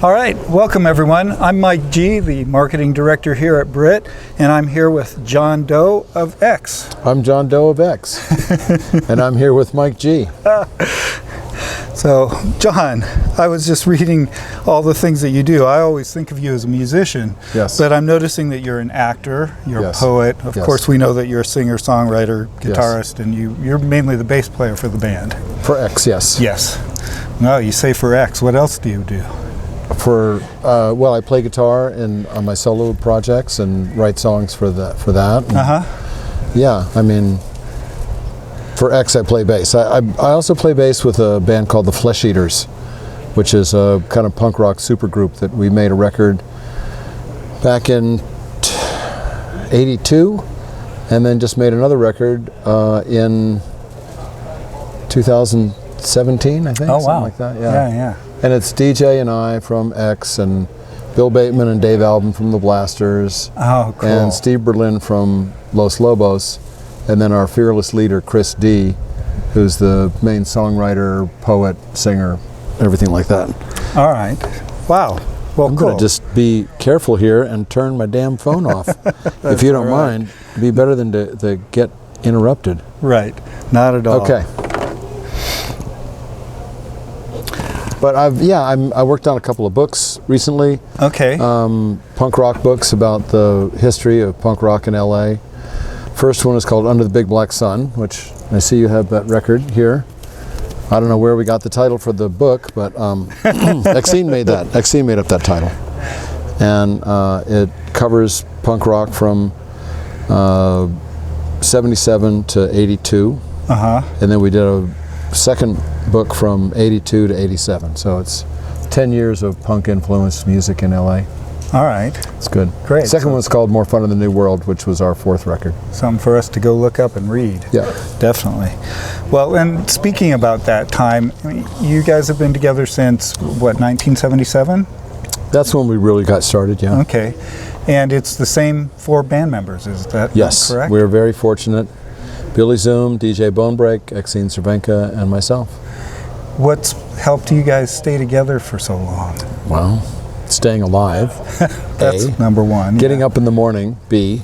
All right, welcome everyone. I'm Mike G, the marketing director here at Britt, and I'm here with John Doe of X. I'm John Doe of X, and I'm here with Mike G. So, John, I was just reading all the things that you do. I always think of you as a musician, Yes. but I'm noticing that you're an actor, you're Yes. a poet. Of Yes. course, we know that you're a singer, songwriter, guitarist, and you're mainly the bass player for the band. For X, yes. Yes. No, you say for X. What else do you do? Well, I play guitar on my solo projects and write songs for that. And yeah, I mean, for X, I play bass. I also play bass with a band called the Flesh Eaters, which is a kind of punk rock supergroup that we made a record back in '82, and then just made another record in 2017, I think. Oh, wow. Something like that. Yeah. And it's DJ and I from X, and Bill Bateman and Dave Albin from the Blasters, Oh, cool. and Steve Berlin from Los Lobos, and then our fearless leader, Chris D., who's the main songwriter, poet, singer, everything like that. All right. Wow. Well, I'm cool. going to just be careful here and turn my damn phone off. If you don't mind, it'd be better than to get interrupted. Right. Not at all. Okay. But I worked on a couple of books recently. Okay. Punk rock books about the history of punk rock in LA. First one is called Under the Big Black Sun, which I see you have that record here. I don't know where we got the title for the book, but Exene made that. Exene made up that title. And it covers punk rock from 77 to 82. And then we did a second book from 82 to 87. So it's 10 years of punk influenced music in LA. All right. It's good. Great. Second one's called More Fun in the New World, which was our fourth record. Something for us to go look up and read. Yeah. Definitely. Well, and speaking about that time, I mean, you guys have been together since, what, 1977? That's when we really got started, yeah. Okay. And it's the same four band members, is that Yes, correct? we're very fortunate. Billy Zoom, DJ Bonebreak, Exene Cervenka, and myself. What's helped you guys stay together for so long? Well, staying alive, That's A. number one. Getting up in the morning, B.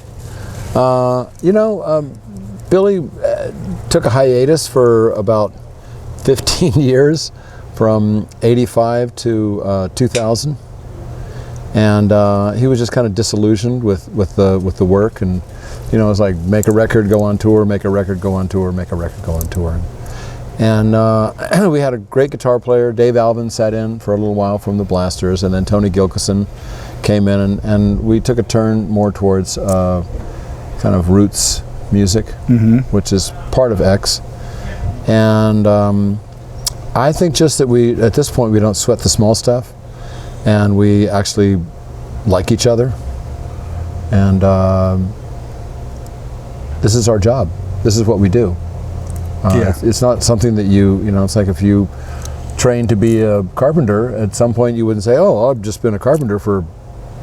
Billy took a hiatus for about 15 years, from 85 to 2000. And he was just kind of disillusioned with the work, and it was like, make a record, go on tour, make a record, go on tour, make a record, go on tour. And we had a great guitar player. Dave Albin sat in for a little while from the Blasters, and then Tony Gilkison came in, and we took a turn more towards kind of roots music, which is part of X. And I think just that at this point, we don't sweat the small stuff, and we actually like each other. And this is our job. This is what we do. It's not something that it's like if you train to be a carpenter, at some point you wouldn't say, oh, I've just been a carpenter for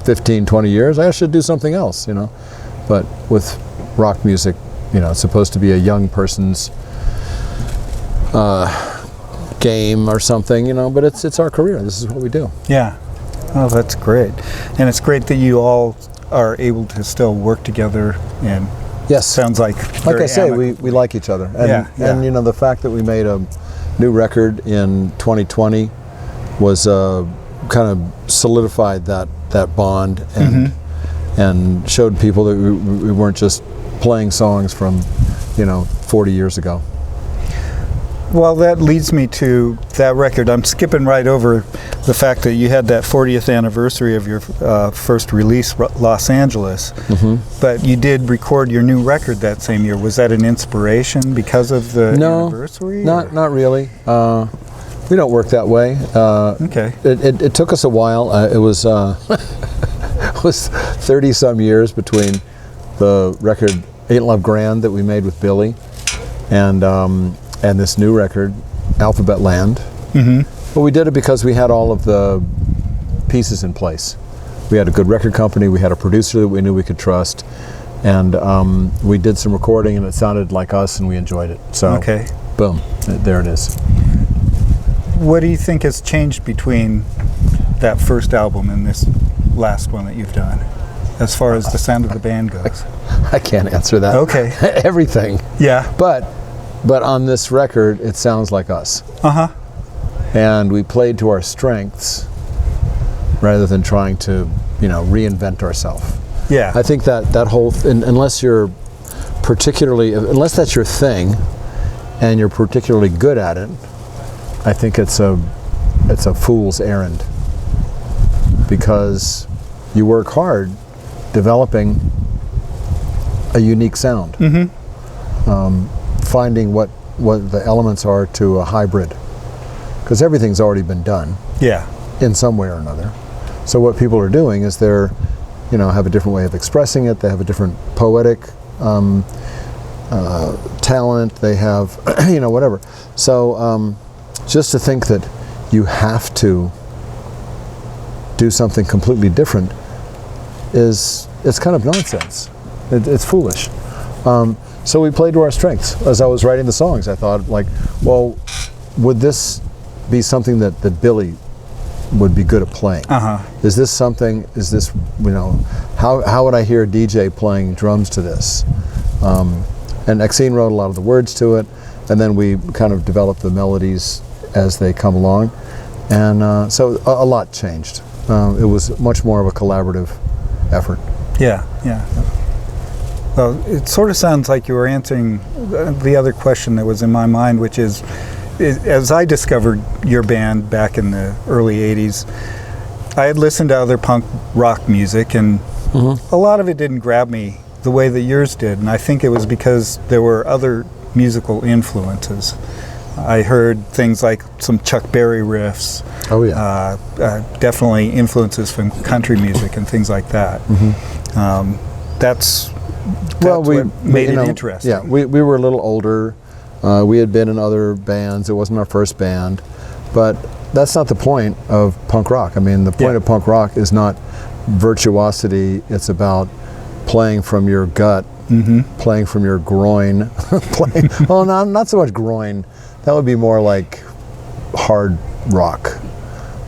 15, 20 years, I should do something else, But with rock music, it's supposed to be a young person's game or something, but it's our career. This is what we do. Yeah. Oh, that's great. And it's great that you all are able to still work together, and yes, sounds like I say, we like each other. And, and the fact that we made a new record in 2020 was kind of solidified that bond, and showed people that we weren't just playing songs from 40 years ago. Well, that leads me to that record. I'm skipping right over the fact that you had that 40th anniversary of your first release, Los Angeles. But you did record your new record that same year. Was that an inspiration because of the anniversary? Not really. We don't work that way. Okay. It took us a while. It was it was 30 some years between the record Ain't Love Grand that we made with Billy and this new record, Alphabet Land. But we did it because we had all of the pieces in place. We had a good record company, we had a producer that we knew we could trust, and we did some recording and it sounded like us and we enjoyed it. So, boom, there it is. What do you think has changed between that first album and this last one that you've done, as far as the sound of the band goes? I can't answer that. Okay. Everything. Yeah. But on this record, it sounds like us. Uh-huh. And we played to our strengths rather than trying to, reinvent ourselves. Yeah. I think that whole, unless that's your thing and you're particularly good at it, I think it's a fool's errand, because you work hard developing a unique sound. Finding what the elements are to a hybrid, because everything's already been done. Yeah. In some way or another. So what people are doing is they're, have a different way of expressing it. They have a different poetic talent. They have, whatever. So just to think that you have to do something completely different it's kind of nonsense. It's foolish. So we played to our strengths. As I was writing the songs, I thought, well, would this be something that Billy would be good at playing? Is this how would I hear a DJ playing drums to this? And Exene wrote a lot of the words to it, and then we kind of developed the melodies as they come along. And so a lot changed. It was much more of a collaborative effort. Yeah. Well, it sort of sounds like you were answering the other question that was in my mind, which is, as I discovered your band back in the early 80s, I had listened to other punk rock music, and a lot of it didn't grab me the way that yours did, and I think it was because there were other musical influences. I heard things like some Chuck Berry riffs. Oh yeah. Definitely influences from country music and things like that. That's what made it interesting. Yeah, we were a little older. We had been in other bands. It wasn't our first band, but that's not the point of punk rock. I mean, the point of punk rock is not virtuosity. It's about playing from your gut, playing from your groin. Not so much groin. That would be more like hard rock.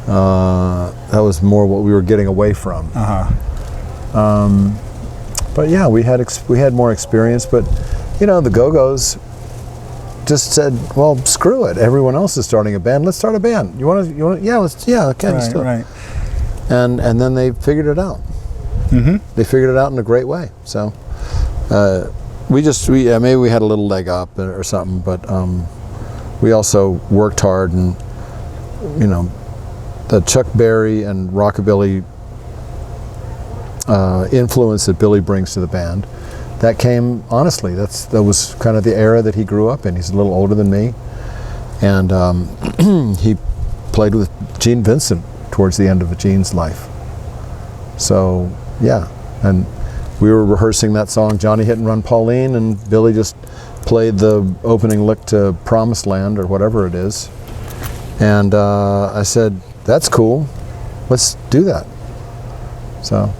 That was more what we were getting away from. But yeah, we had more experience. But the Go-Go's just said, well, screw it. Everyone else is starting a band. Let's start a band. You want to? Yeah, let's do it. Right. And then they figured it out. They figured it out in a great way. So maybe we had a little leg up or something, but we also worked hard, and the Chuck Berry and rockabilly influence that Billy brings to the band, that came honestly. That was kind of the era that he grew up in. He's a little older than me, and he played with Gene Vincent towards the end of Gene's life. So yeah, and we were rehearsing that song, Johnny Hit and Run Pauline, and Billy just played the opening lick to Promised Land or whatever it is, and I said, that's cool, let's do that. So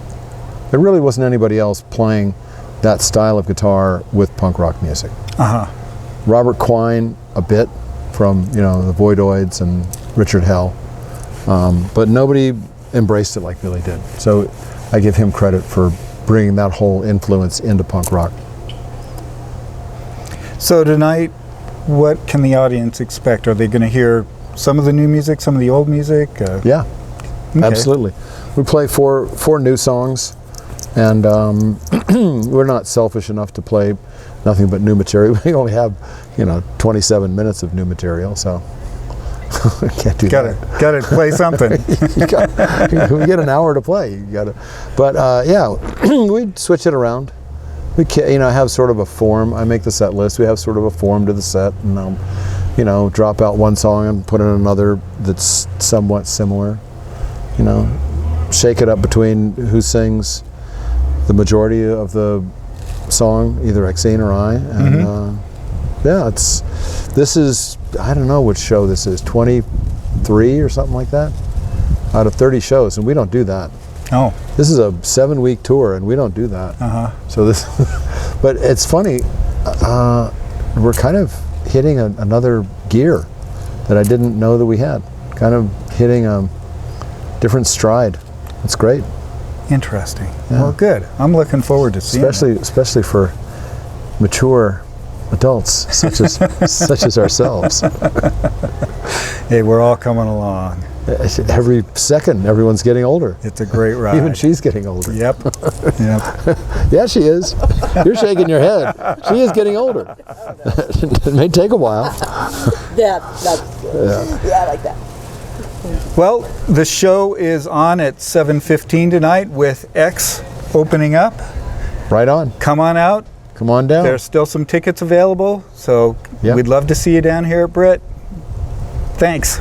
there really wasn't anybody else playing that style of guitar with punk rock music. Robert Quine a bit from the Voidoids and Richard Hell, but nobody embraced it like Billy did. So I give him credit for bringing that whole influence into punk rock. So tonight, what can the audience expect? Are they going to hear some of the new music, some of the old music? Yeah, okay. Absolutely. We play four new songs, and we're not selfish enough to play nothing but new material. We only have 27 minutes of new material, so we can't do that. Got to play something. We get an hour to play. But we switch it around. We have sort of a form. I make the set list. We have sort of a form to the set, and I'll drop out one song and put in another that's somewhat similar. Shake it up between who sings the majority of the song, either Exene or I. And this is, I don't know which show this is, 23 or something like that, out of 30 shows, and we don't do that. Oh. This is a 7-week tour, and we don't do that. So this, but it's funny, we're kind of hitting another gear that I didn't know that we had. Kind of hitting different stride. It's great. Interesting. Yeah. Well, good. I'm looking forward to seeing it. Especially for mature adults such as ourselves. Hey, we're all coming along. Every second, everyone's getting older. It's a great ride. Even she's getting older. Yep. Yep. Yeah, she is. You're shaking your head. She is getting older. It may take a while. That's good. Yeah, I like that. Well, the show is on at 7:15 tonight with X opening up. Right on. Come on out. Come on down. There's still some tickets available, so Yep. we'd love to see you down here at Britt. Thanks.